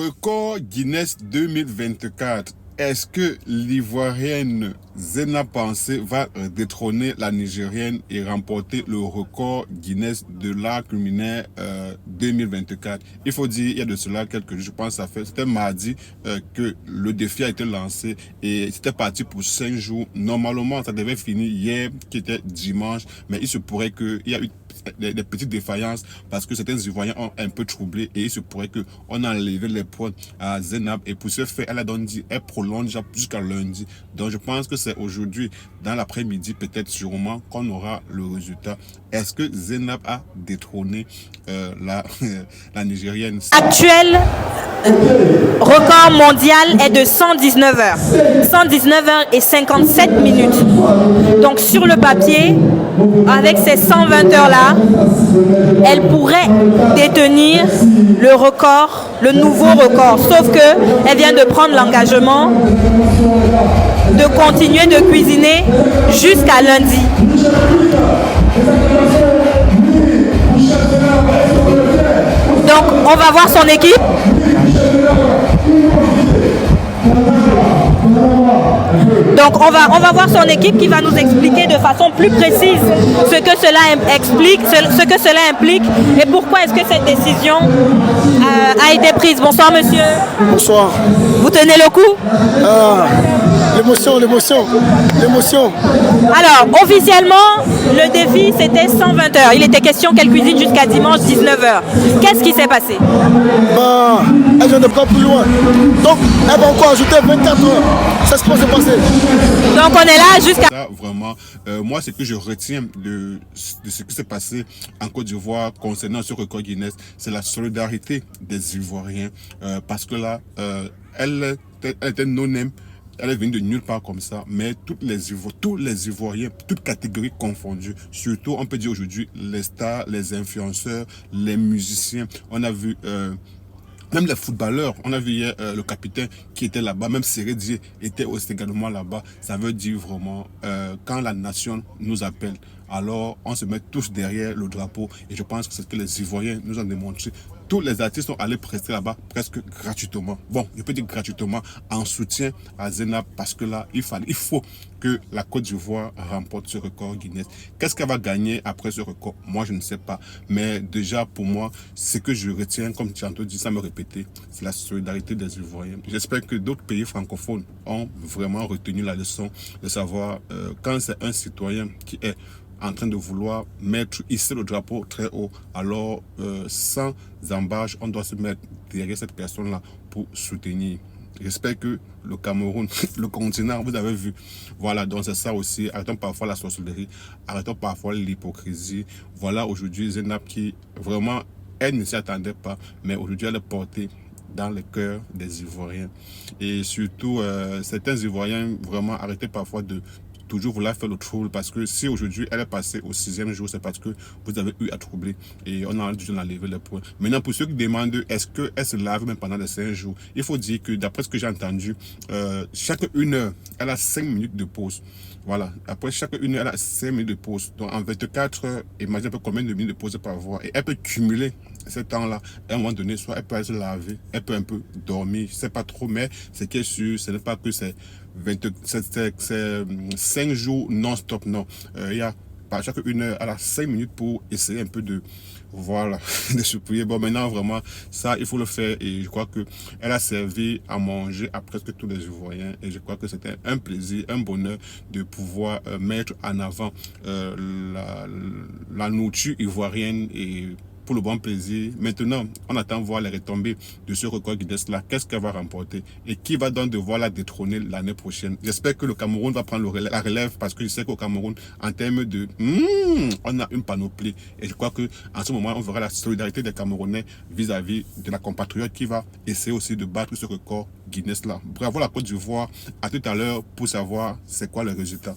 Record Guinness 2024. Est-ce que l'Ivoirienne Zena Pensé va détrôner la Nigérienne et remporter le record Guinness de l'art culinaire 2024? Il faut dire, il y a de cela quelques jours, je pense que c'était mardi que le défi a été lancé et c'était parti pour 5 jours. Normalement, ça devait finir hier, qui était dimanche, mais il se pourrait qu'il y a eu des petites défaillances parce que certains Ivoiriens ont un peu troublé et il se pourrait qu'on a enlevé les points à Zenab et pour ce fait, elle a donc dit, elle prolonge jusqu'à lundi. Donc je pense que c'est aujourd'hui, dans l'après-midi, peut-être sûrement qu'on aura le résultat. Est-ce que Zenab a détrôné la Nigérienne? Actuel record mondial est de 119 heures. 119 heures et 57 minutes. Donc sur le papier, avec ces 120 heures-là, elle pourrait détenir le record, le nouveau record. Sauf que elle vient de prendre l'engagement de continuer de cuisiner jusqu'à lundi. Donc on va voir son équipe. Donc on va voir son équipe qui va nous expliquer de façon plus précise ce que cela implique et pourquoi est-ce que cette décision a été prise. Bonsoir monsieur. Bonsoir. Vous tenez le coup? L'émotion. Alors, officiellement, le défi, c'était 120 heures. Il était question qu'elle cuisine jusqu'à dimanche 19 heures. Qu'est-ce qui s'est passé? Elle vient de prendre plus loin. Donc, elle va encore ajouter 24 heures. C'est ce qui va se passer. Donc, on est là jusqu'à... Vraiment, moi, ce que je retiens de ce qui s'est passé en Côte d'Ivoire concernant ce record Guinness, c'est la solidarité des Ivoiriens. Parce que là, elle était non-name. Elle est venue de nulle part comme ça, mais tous les Ivoiriens, toutes catégories confondues, surtout on peut dire aujourd'hui les stars, les influenceurs, les musiciens, on a vu même les footballeurs, on a vu hier le capitaine qui était là-bas, même Sérédier était aussi également là-bas. Ça veut dire vraiment, quand la nation nous appelle, alors on se met tous derrière le drapeau et je pense que c'est ce que les Ivoiriens nous ont démontré. Tous les artistes sont allés prester là-bas presque gratuitement. Bon, je peux dire gratuitement en soutien à Zenab parce que là, il faut que la Côte d'Ivoire remporte ce record Guinness. Qu'est-ce qu'elle va gagner après ce record? Moi, je ne sais pas. Mais déjà, pour moi, ce que je retiens, comme tu as dit, ça me répétait, c'est la solidarité des Ivoiriens. J'espère que d'autres pays francophones ont vraiment retenu la leçon de savoir quand c'est un citoyen qui est en train de vouloir hisser le drapeau très haut, alors sans embâche, on doit se mettre derrière cette personne-là pour soutenir. J'espère que le Cameroun, le continent, vous avez vu. Voilà, donc c'est ça aussi. Arrêtons parfois la sorcellerie, arrêtons parfois l'hypocrisie. Voilà aujourd'hui Zenab qui, vraiment, elle ne s'y attendait pas, mais aujourd'hui elle est portée dans le cœur des Ivoiriens. Et surtout, certains Ivoiriens, vraiment, arrêtez parfois de toujours vouloir faire le trouble parce que si aujourd'hui elle est passée au 6e jour, c'est parce que vous avez eu à troubler et on a dû enlever les points. Maintenant, pour ceux qui demandent est-ce qu'elle se lave même pendant les 5 jours, il faut dire que d'après ce que j'ai entendu, chaque 1 heure, elle a 5 minutes de pause. Voilà, après chaque 1 heure, elle a 5 minutes de pause. Donc en 24 heures, imagine un peu combien de minutes de pause elle peut avoir. Et elle peut cumuler ce temps-là. À un moment donné, soit elle peut aller se laver, elle peut un peu dormir, je sais pas trop, mais ce qui est sûr, ce n'est pas que c'est 5 jours non-stop, non. Il y a par chaque 1 heure, elle a 5 minutes pour essayer un peu de, voilà, de se prier. Bon, maintenant, vraiment, ça, il faut le faire. Et je crois que elle a servi à manger à presque tous les Ivoiriens. Et je crois que c'était un plaisir, un bonheur de pouvoir mettre en avant la nourriture ivoirienne et pour le bon plaisir. Maintenant, on attend voir les retombées de ce record Guinness-là. Qu'est-ce qu'elle va remporter? Et qui va donc devoir la détrôner l'année prochaine? J'espère que le Cameroun va prendre la relève parce que je sais qu'au Cameroun, en termes de... on a une panoplie. Et je crois qu'en ce moment, on verra la solidarité des Camerounais vis-à-vis de la compatriote qui va essayer aussi de battre ce record Guinness-là. Bravo la Côte d'Ivoire. À tout à l'heure pour savoir c'est quoi le résultat.